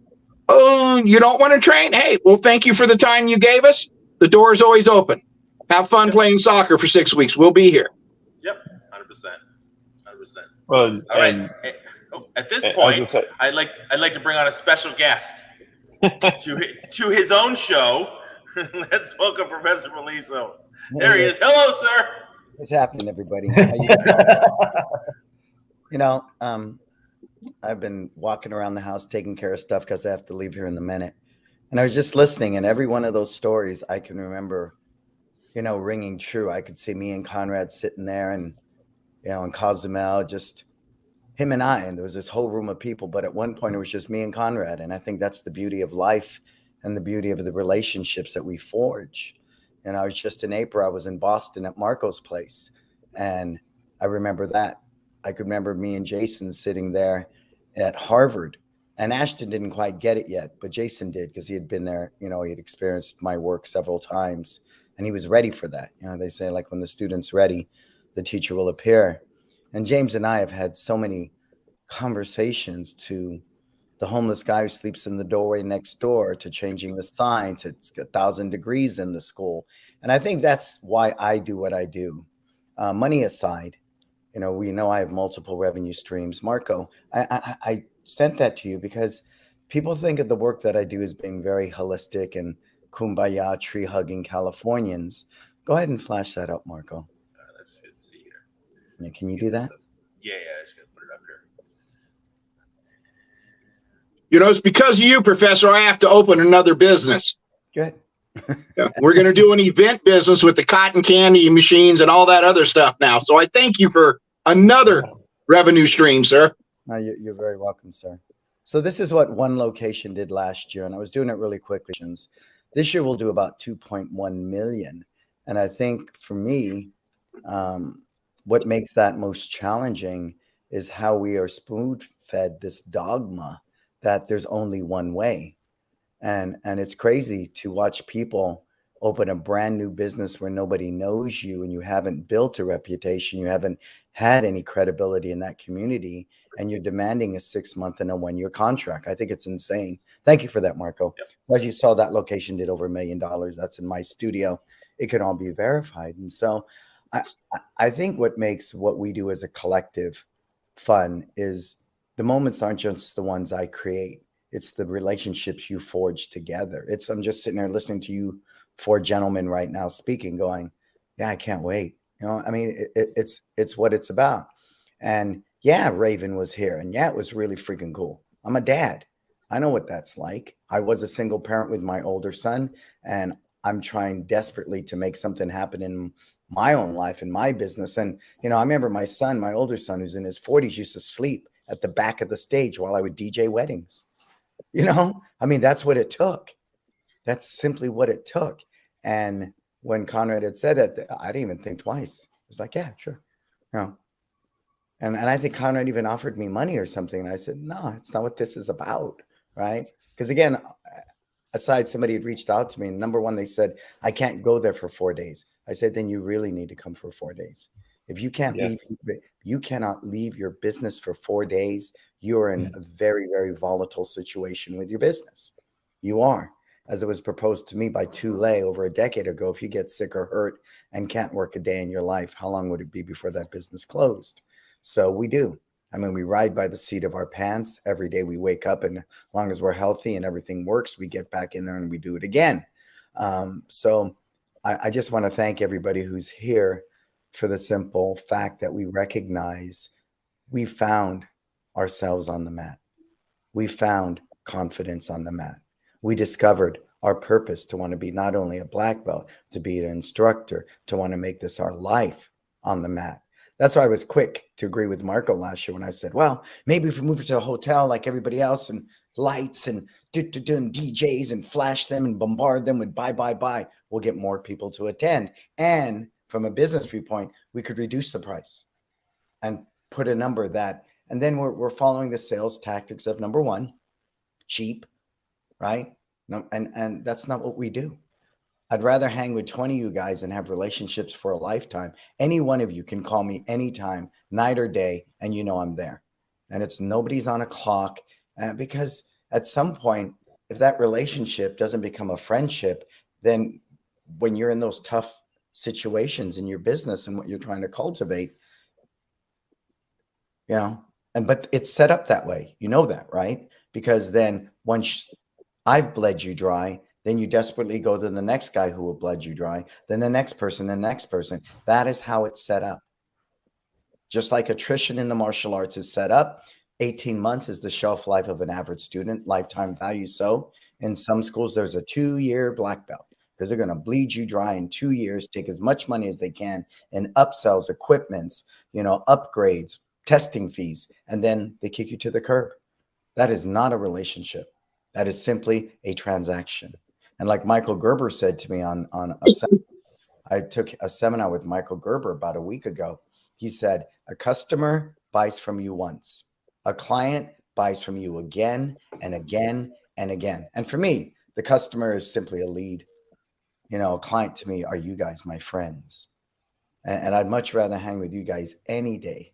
Oh, you don't want to train? Hey, well, thank you for the time you gave us. The door is always open. Have fun playing soccer for 6 weeks. We'll be here. Yep, 100%. 100%. Well, all right. At this point, I'd like to bring on a special guest to his own show. Let's welcome Professor Meliso. There he is. Hello, sir. What's happening, everybody? I've been walking around the house taking care of stuff because I have to leave here in a minute. And I was just listening, and every one of those stories I can remember, ringing true. I could see me and Conrad sitting there, and, and Cozumel, just him and I, and there was this whole room of people. But at one point, it was just me and Conrad. And I think that's the beauty of life and the beauty of the relationships that we forge. And I was just in April, I was in Boston at Marco's place. And I remember that. I could remember me and Jason sitting there at Harvard. And Ashton didn't quite get it yet, but Jason did, because he had been there. He had experienced my work several times, and he was ready for that. They say, like, when the student's ready, the teacher will appear. And James and I have had so many conversations, to the homeless guy who sleeps in the doorway next door, to changing the sign, to it's 1,000 degrees in the school. And I think that's why I do what I do. Money aside, we know I have multiple revenue streams. Marco, I sent that to you because people think of the work that I do as being very holistic and kumbaya, tree hugging Californians. Go ahead and flash that up, Marco. Let's see here. Yeah, can you do that? Yeah, I just gotta put it up here. It's because of you, Professor, I have to open another business. Good. Yeah, we're going to do an event business with the cotton candy machines and all that other stuff now. So I thank you for another revenue stream, sir. No, you're very welcome, sir. So this is what one location did last year, and I was doing it really quickly. This year we'll do about 2.1 million. And I think for me, what makes that most challenging is how we are spoon-fed this dogma that there's only one way. And it's crazy to watch people open a brand new business where nobody knows you and you haven't built a reputation, you haven't had any credibility in that community, and you're demanding a 6-month and a 1-year contract. I think it's insane. Thank you for that, Marco. Yep. As you saw, that location did over $1 million. That's in my studio. It can all be verified. And so I think what makes what we do as a collective fun is the moments aren't just the ones I create. It's the relationships you forge together. I'm just sitting there listening to you 4 gentlemen right now speaking, going, yeah, I can't wait. I mean, it's what it's about. And yeah, Raven was here, and yeah, it was really freaking cool. I'm a dad. I know what that's like. I was a single parent with my older son, and I'm trying desperately to make something happen in my own life, in my business. And, I remember my son, my older son, who's in his 40s, used to sleep at the back of the stage while I would DJ weddings. I mean, that's what it took. That's simply what it took. And when Conrad had said that, I didn't even think twice. I was like, yeah, sure. And I think Conrad even offered me money or something. And I said, no, it's not what this is about. Right. Because again, aside, somebody had reached out to me, and number one, they said, I can't go there for 4 days. I said, then you really need to come for 4 days. If you can't you cannot leave your business for 4 days, you're in a very, very volatile situation with your business. You are. As it was proposed to me by Tule over a decade ago, if you get sick or hurt and can't work a day in your life, how long would it be before that business closed? So we do. I mean, we ride by the seat of our pants. Every day we wake up, and as long as we're healthy and everything works, we get back in there and we do it again. So I just want to thank everybody who's here for the simple fact that we recognize we found ourselves on the mat. We found confidence on the mat. We discovered our purpose to want to be not only a black belt, to be an instructor, to want to make this our life on the mat. That's why I was quick to agree with Marco last year when I said, well, maybe if we move to a hotel like everybody else and lights and DJs and flash them and bombard them with buy, we'll get more people to attend. And from a business viewpoint, we could reduce the price and put a number that, and then we're following the sales tactics of number one, cheap, right? No, and that's not what we do. I'd rather hang with 20 of you guys and have relationships for a lifetime. Any one of you can call me anytime, night or day, and I'm there. And it's nobody's on a clock, because at some point, if that relationship doesn't become a friendship, then when you're in those tough situations in your business and what you're trying to cultivate, but it's set up that way. You know that, right? Because then once I've bled you dry, then you desperately go to the next guy who will bled you dry, then the next person, the next person. That is how it's set up. Just like attrition in the martial arts is set up, 18 months is the shelf life of an average student, lifetime value. So in some schools, there's a 2-year black belt because they're going to bleed you dry in 2 years, take as much money as they can in upsells, equipments, upgrades, testing fees, and then they kick you to the curb. That is not a relationship. That is simply a transaction. And like Michael Gerber said to me on a seminar, I took a seminar with Michael Gerber about a week ago. He said, a customer buys from you once. A client buys from you again and again and again. And for me, the customer is simply a lead. A client to me are you guys, my friends. And I'd much rather hang with you guys any day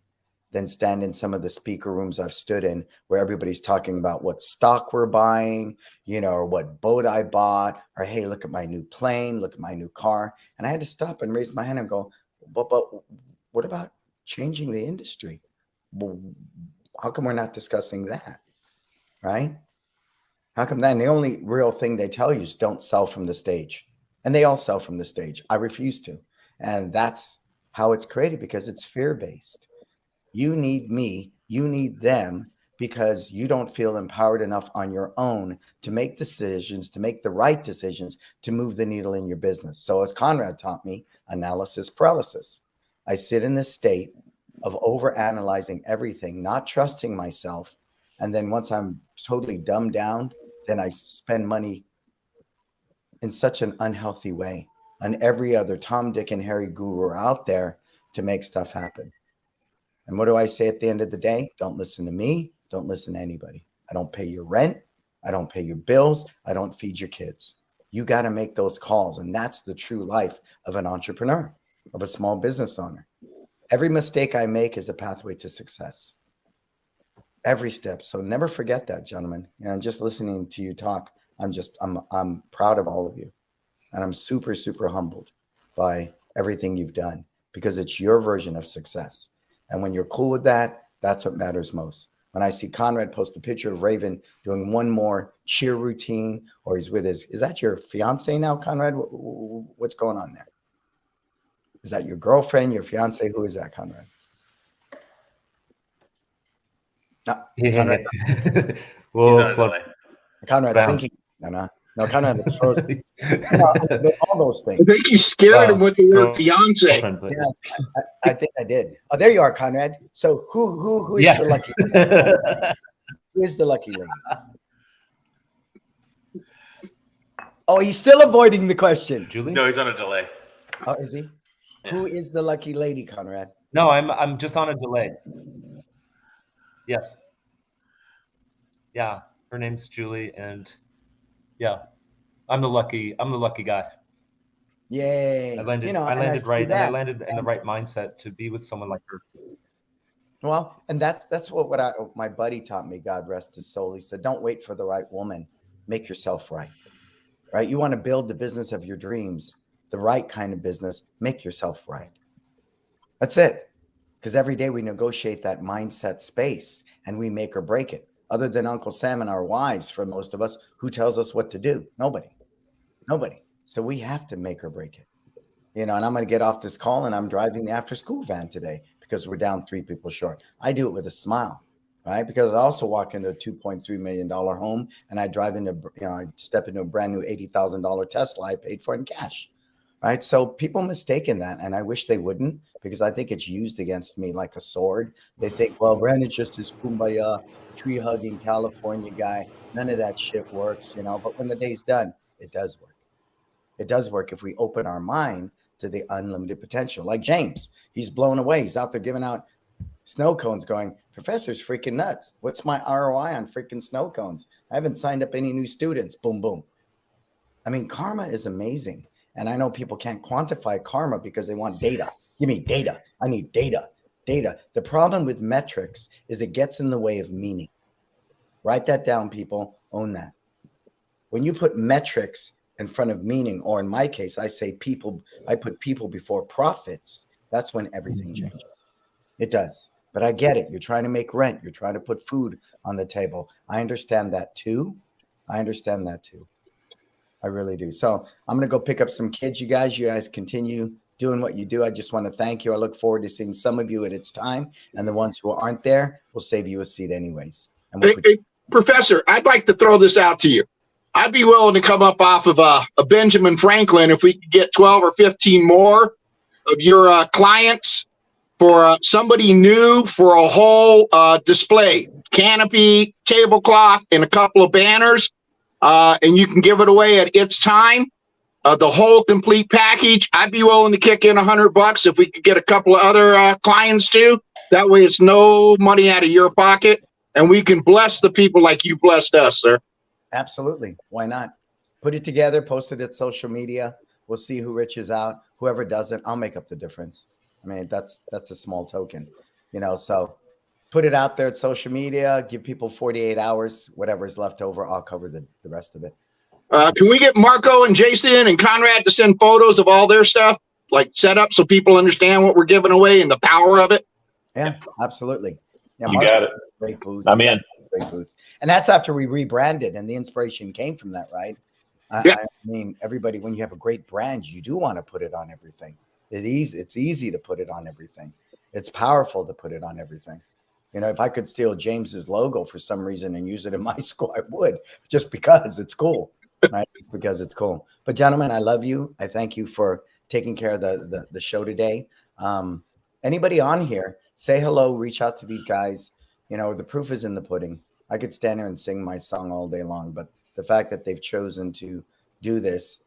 than stand in some of the speaker rooms I've stood in where everybody's talking about what stock we're buying, or what boat I bought, or, hey, look at my new plane, look at my new car. And I had to stop and raise my hand and go, but what about changing the industry? Well, how come we're not discussing that? Right? How come that? And the only real thing they tell you is don't sell from the stage. And they all sell from the stage. I refuse to. And that's how it's created, because it's fear-based. You need me, you need them, because you don't feel empowered enough on your own to make decisions, to make the right decisions, to move the needle in your business. So as Conrad taught me, analysis paralysis. I sit in this state of overanalyzing everything, not trusting myself. And then once I'm totally dumbed down, then I spend money in such an unhealthy way on every other Tom, Dick, and Harry guru out there to make stuff happen. And what do I say at the end of the day? Don't listen to me. Don't listen to anybody. I don't pay your rent. I don't pay your bills. I don't feed your kids. You got to make those calls. And that's the true life of an entrepreneur, of a small business owner. Every mistake I make is a pathway to success. Every step. So never forget that, gentlemen. And just listening to you talk, I'm proud of all of you. And I'm super, super humbled by everything you've done, because it's your version of success. And when you're cool with that, that's what matters most. When I see Conrad post a picture of Raven doing one more cheer routine, or he's with is that your fiance now, Conrad? What's going on there? Is that your girlfriend, your fiance? Who is that, Conrad? No, Conrad. Well, He's on delay. Conrad's Bound. thinking. No, Conrad is frozen. All those things. I think you scared him with the word fiance. Girlfriend, but- Yeah, I think I did. Oh, there you are, Conrad. So who is the lucky lady? Who is the lucky lady? Oh, he's still avoiding the question. Julie? No, he's on a delay. Oh, is he? Yeah. Who is the lucky lady, Conrad? No, I'm just on a delay. Yes. Yeah, her name's Julie, and yeah, I'm the lucky guy. Yay. I landed, and I landed see right, and I that. landed in the right mindset to be with someone like her. Well, and that's what my buddy taught me, God rest his soul. He said, don't wait for the right woman. Make yourself right. Right? You want to build the business of your dreams, the right kind of business, make yourself right. That's it. Because every day we negotiate that mindset space and we make or break it. Other than Uncle Sam and our wives, for most of us, who tells us what to do? Nobody. So we have to make or break it. And I'm going to get off this call and I'm driving the after school van today because we're down 3 people short. I do it with a smile, right? Because I also walk into a $2.3 million home and I drive into, I step into a brand new $80,000 Tesla I paid for in cash, right? So people mistaken that. And I wish they wouldn't, because I think it's used against me like a sword. They think, well, Brandon's just this kumbaya, tree hugging California guy. None of that shit works, but when the day's done, it does work. It does work if we open our mind to the unlimited potential. Like James, he's blown away. He's out there giving out snow cones going, Professor's freaking nuts. What's my ROI on freaking snow cones? I haven't signed up any new students. Boom, boom. I mean, karma is amazing. And I know people can't quantify karma because they want data. Give me data. I need data. The problem with metrics is it gets in the way of meaning. Write that down, people. Own that. When you put metrics in front of meaning, or in my case, I put people before profits, that's when everything changes. It does. But I get it. You're trying to make rent. You're trying to put food on the table. I understand that too. I really do. So I'm going to go pick up some kids. You guys continue doing what you do. I just want to thank you. I look forward to seeing some of you at its time, and the ones who aren't there, we'll save you a seat anyways. And we'll Hey, Professor, I'd like to throw this out to you. I'd be willing to come up off of a Benjamin Franklin if we could get 12 or 15 more of your clients for somebody new for a whole display, canopy, tablecloth, and a couple of banners. And you can give it away at its time. The whole complete package. I'd be willing to kick in $100 if we could get a couple of other clients too. That way it's no money out of your pocket, and we can bless the people like you blessed us, sir. Absolutely. Why not? Put it together, post it at social media. We'll see who reaches out. Whoever doesn't, I'll make up the difference. I mean, that's a small token, so put it out there at social media, give people 48 hours, whatever's left over, I'll cover the rest of it. Can we get Marco and Jason and Conrad to send photos of all their stuff, like set up so people understand what we're giving away and the power of it? Yeah, absolutely. Yeah, You got it. Great booth. I'm in. Great booth. And that's after we rebranded, and the inspiration came from that, right? Yeah. I mean, everybody, when you have a great brand, you do want to put it on everything. It's easy to put it on everything. It's powerful to put it on everything. If I could steal James's logo for some reason and use it in my school, I would, just because it's cool, right? Because it's cool. But gentlemen, I love you. I thank you for taking care of the show today. Anybody on here, say hello, reach out to these guys. The proof is in the pudding. I could stand here and sing my song all day long, but the fact that they've chosen to do this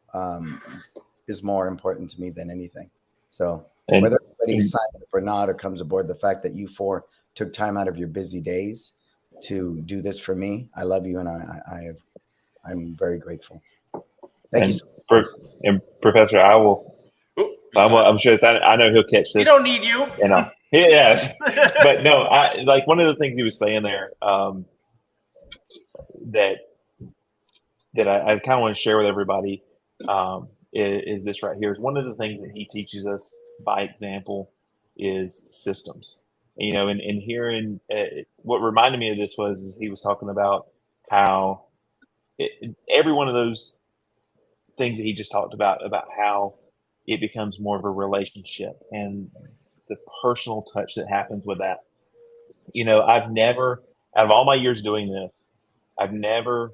is more important to me than anything. So whether everybody signs up or not, or comes aboard, the fact that you four took time out of your busy days to do this for me, I love you, and I'm very grateful. Thank and, you so much. and Professor, I'm sure I know he'll catch this. We don't need you. You know, yes, but no, I like one of the things he was saying there that I kind of want to share with everybody is this right here. Is one of the things that he teaches us by example is systems. You know, and hearing what reminded me of this was he was talking about how every one of those things that he just talked about how it becomes more of a relationship and the personal touch that happens with that. You know, I've never, out of all my years doing this, I've never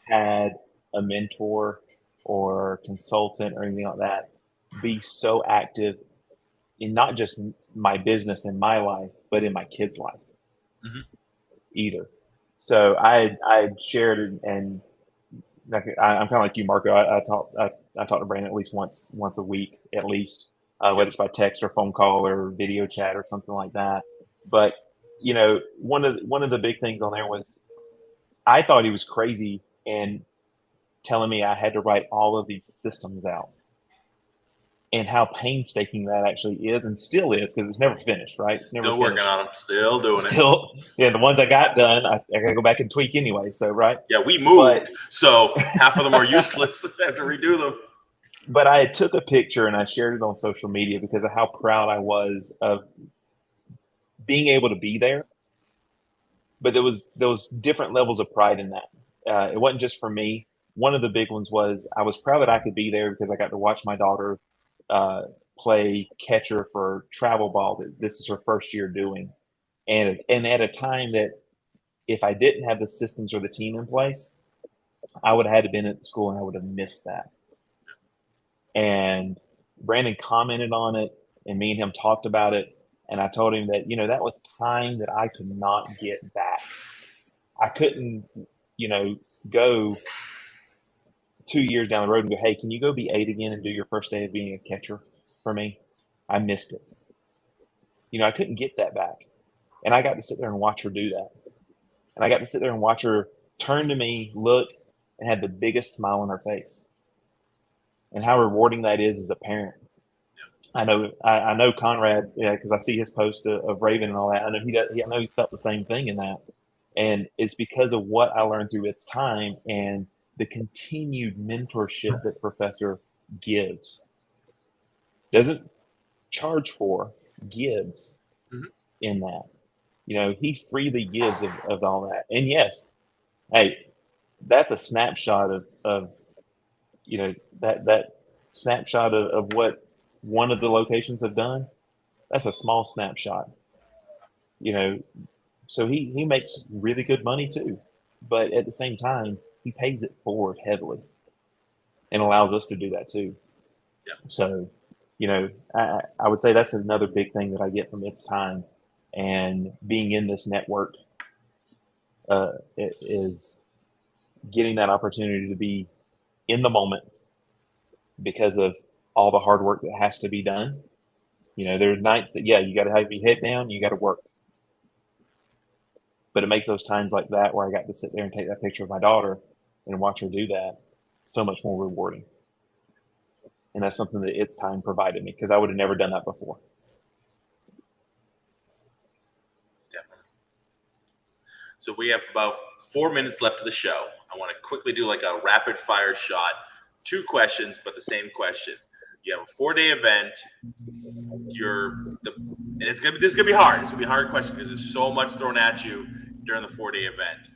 had a mentor or consultant or anything like that be so active in not just my business and my life, but in my kids' life either. So I shared, and I'm kind of like you, Marco. I talk to Brandon at least once a week, at least, whether it's by text or phone call or video chat or something like that. But you know, one of the big things on there was I thought he was crazy in telling me I had to write all of these systems out, and how painstaking that actually is and still is, because it's never finished, right? It's never Still working on them, still doing it. Yeah, the ones I got done, I gotta go back and tweak anyway. So right. Yeah, we moved, so half of them are useless. I have to redo them. But I took a picture and I shared it on social media because of how proud I was of being able to be there. But there was different levels of pride in that. It wasn't just for me. One of the big ones was I was proud that I could be there because I got to watch my daughter play catcher for travel ball. This is her first year doing, and at a time that if I didn't have the systems or the team in place, I would have had to been at the school and I would have missed that. And Brandon commented on it, and me and him talked about it, and I told him that, you know, that was time that I could not get back. I couldn't, you know, go 2 years down the road and go, hey, can you go be 8 again and do your first day of being a catcher for me? I missed it. You know, I couldn't get that back. And I got to sit there and watch her do that. And I got to sit there and watch her turn to me, look, and have the biggest smile on her face. And how rewarding that is as a parent. I know Conrad, because I see his post of Raven and all that. I know I know he's felt the same thing in that. And it's because of what I learned through its time and the continued mentorship that Professor gives. Doesn't charge for, gives in that. You know, he freely gives of all that. And yes, hey, that's a snapshot of you know, that snapshot of what one of the locations have done. That's a small snapshot. You know, so he makes really good money too. But at the same time, he pays it forward heavily and allows us to do that too. Yeah. So, you know, I would say that's another big thing that I get from its time and being in this network is getting that opportunity to be in the moment because of all the hard work that has to be done. You know, there's nights that, yeah, you got to have your head down, you got to work. But it makes those times like that where I got to sit there and take that picture of my daughter and watch her do that so much more rewarding. And that's something that its time provided me because I would have never done that before. Definitely. So we have about 4 minutes left of the show. I want to quickly do like a rapid fire shot. 2 questions, but the same question. You have a 4-day event. This is gonna be hard. It's gonna be a hard question because there's so much thrown at you during the 4-day event.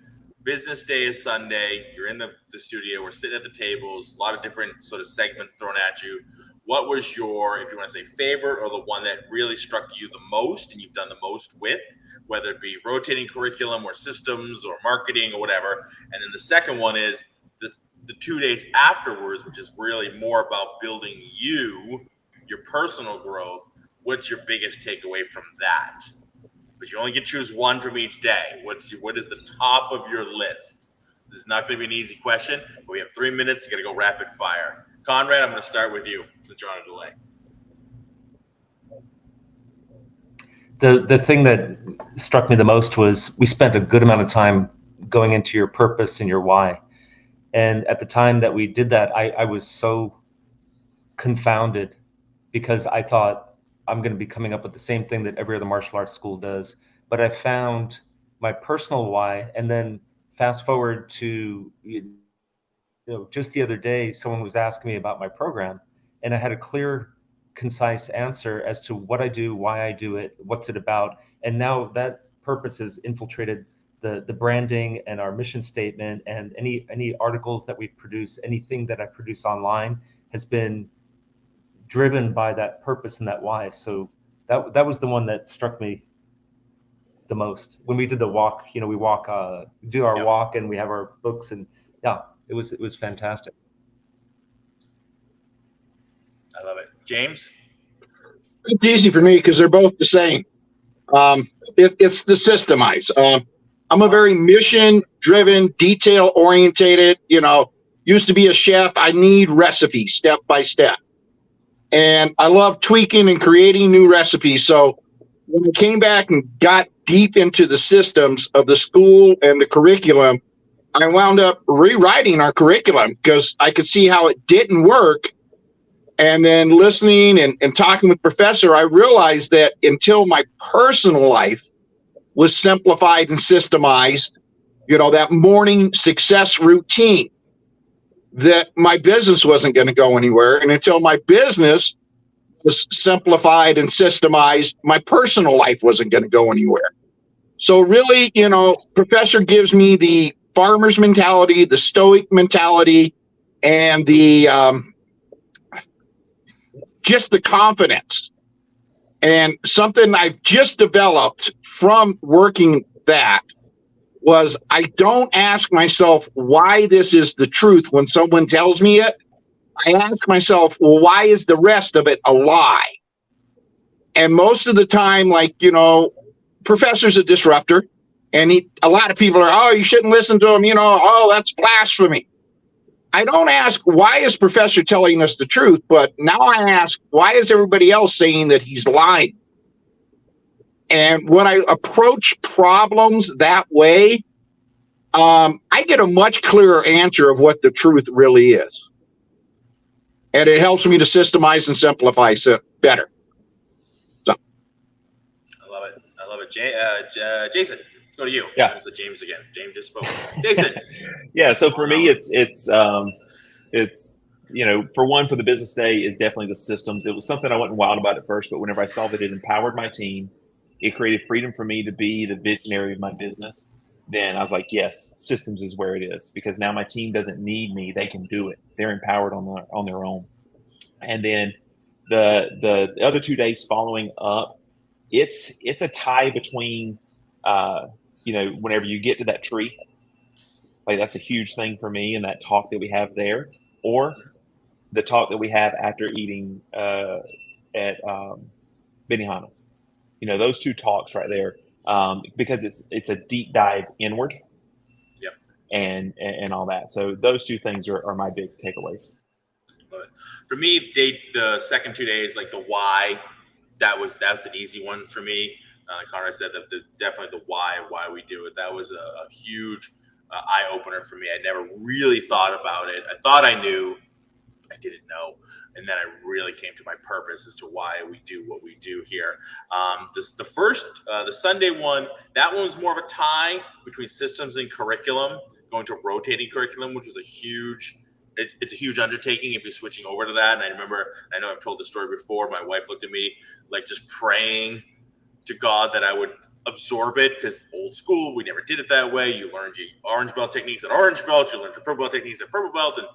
Business day is Sunday. You're in the studio. We're sitting at the tables. A lot of different sort of segments thrown at you. What was your, if you want to say, favorite or the one that really struck you the most and you've done the most with, whether it be rotating curriculum or systems or marketing or whatever? And then the second one is the 2 days afterwards, which is really more about building your personal growth. What's your biggest takeaway from that? But you only get to choose one from each day. What is the top of your list? This is not going to be an easy question, but we have 3 minutes. You got to go rapid fire. Conrad, I'm going to start with you since you're on a delay. The thing that struck me the most was we spent a good amount of time going into your purpose and your why. And at the time that we did that, I was so confounded because I thought I'm going to be coming up with the same thing that every other martial arts school does. But I found my personal why, and then fast forward to just the other day, someone was asking me about my program, and I had a clear, concise answer as to what I do, why I do it, what's it about, and now that purpose has infiltrated the branding and our mission statement, and any articles that we produce, anything that I produce online has been driven by that purpose and that why. So that was the one that struck me the most when we did the walk. We walk, do our walk, and we have our books, and it was fantastic. I love it. James? It's easy for me because they're both the same. It's the systemize. I'm a very mission-driven, detail-orientated, used to be a chef. I need recipes step by step. And I love tweaking and creating new recipes. So when I came back and got deep into the systems of the school and the curriculum, I wound up rewriting our curriculum because I could see how it didn't work. And then listening and talking with Professor, I realized that until my personal life was simplified and systemized, that morning success routine, that my business wasn't going to go anywhere. And until my business was simplified and systemized, my personal life wasn't going to go anywhere. So really, Professor gives me the farmer's mentality, the stoic mentality, and the just the confidence. And something I've just developed from working that was I don't ask myself why this is the truth when someone tells me it. I ask myself, well, why is the rest of it a lie? And most of the time, Professor's a disruptor, and a lot of people are, oh, you shouldn't listen to him, oh, that's blasphemy. I don't ask, why is Professor telling us the truth? But now I ask, why is everybody else saying that he's lying? And when I approach problems that way, I get a much clearer answer of what the truth really is. And it helps me to systemize and simplify better. So. I love it. Jason, let's go to you. Yeah. It's James again. James just spoke. Jason. Yeah. So for me, it's for one, for the business day is definitely the systems. It was something I wasn't wild about at first, but whenever I saw that it empowered my team, it created freedom for me to be the visionary of my business. Then I was like, yes, systems is where it is, because now my team doesn't need me. They can do it. They're empowered on their own. And then the other 2 days following up, it's a tie between, whenever you get to that tree, like that's a huge thing for me. And that talk that we have there, or the talk that we have after eating at Benihana's. Those two talks right there, because it's a deep dive inward. Yep. And all that. So those two things are my big takeaways. For me, the second 2 days, like the why, that's an easy one for me. Conrad said that definitely the why we do it. That was a huge eye opener for me. I never really thought about it. I thought I knew, I didn't know. And then I really came to my purpose as to why we do what we do here. The Sunday one, that one was more of a tie between systems and curriculum, going to rotating curriculum, which was it's a huge undertaking if you're switching over to that. And I know I've told this story before. My wife looked at me like just praying to God that I would absorb it, because old school, we never did it that way. You learned your orange belt techniques at orange belt, you learned your purple belt techniques at purple belt, and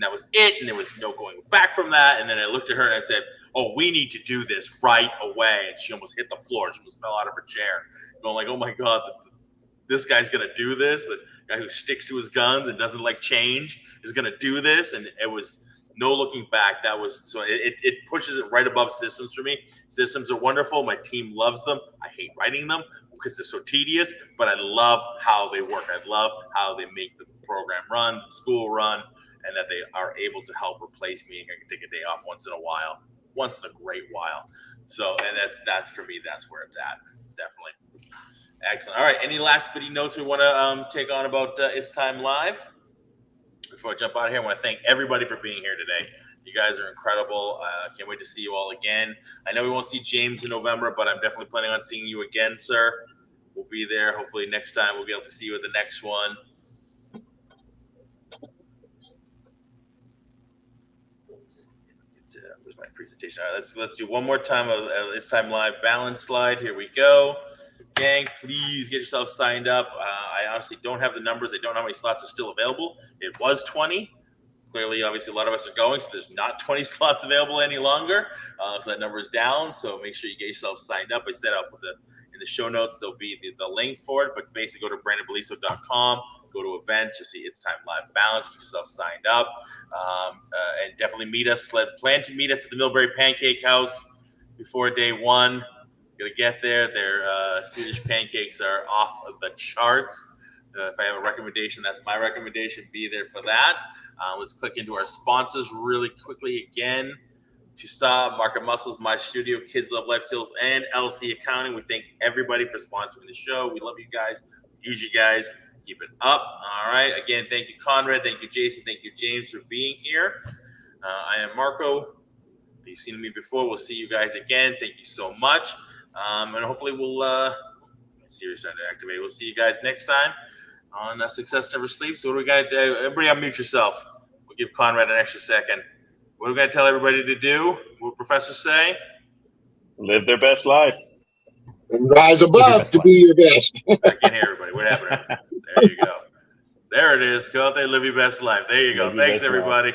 that was it. And there was no going back from that. And then I looked at her and I said, oh, we need to do this right away. And she almost hit the floor. She almost fell out of her chair, going like, oh my God, this guy's going to do this. The guy who sticks to his guns and doesn't like change is going to do this. And it was no looking back. That was, so it pushes it right above systems for me. Systems are wonderful. My team loves them. I hate writing them because they're so tedious, but I love how they work. I love how they make the program run, the school run, and that they are able to help replace me. I can take a day off once in a great while. So, and that's for me, that's where it's at. Definitely. Excellent. All right. Any last bitty notes we want to take on about It's Time Live? before I jump out of here, I want to thank everybody for being here today. You guys are incredible. Can't wait to see you all again. I know we won't see James in November, but I'm definitely planning on seeing you again, sir. We'll be there. Hopefully next time we'll be able to see you at the next one. Where's my presentation? All right, let's do one more time. It's time live balance slide. Here we go. Gang, please get yourself signed up. I honestly don't have the numbers. I don't know how many slots are still available. It was 20. Clearly, obviously, a lot of us are going, so there's not 20 slots available any longer. So that number is down. So make sure you get yourself signed up. I said I'll put in the show notes, there'll be the link for it. But basically, go to brandonbeliso.com, go to events, you see It's Time Live Balance, get yourself signed up, and definitely meet us. Plan to meet us at the Millbury Pancake House before day one. Gonna get there. Their Swedish pancakes are off of the charts. If I have a recommendation, that's my recommendation. Be there for that. Let's click into our sponsors really quickly again. TUSA, Market Muscles, My Studio, Kids Love Life Skills, and LC Accounting. We thank everybody for sponsoring the show. We love you guys. Use you guys. Keep it up. All right. Again, thank you, Conrad. Thank you, Jason. Thank you, James, for being here. I am Marco. You've seen me before. We'll see you guys again. Thank you so much. And hopefully we'll Sirius Center activate. We'll see you guys next time on Success Never Sleeps. So what do we got to do? Everybody unmute yourself. We'll give Conrad an extra second. What are we going to tell everybody to do? What will Professor say? Live their best life. And rise above to be your best. I can't hear everybody. What happened? There you go. There it is. Go out there, live your best life. There you go. Thanks, everybody.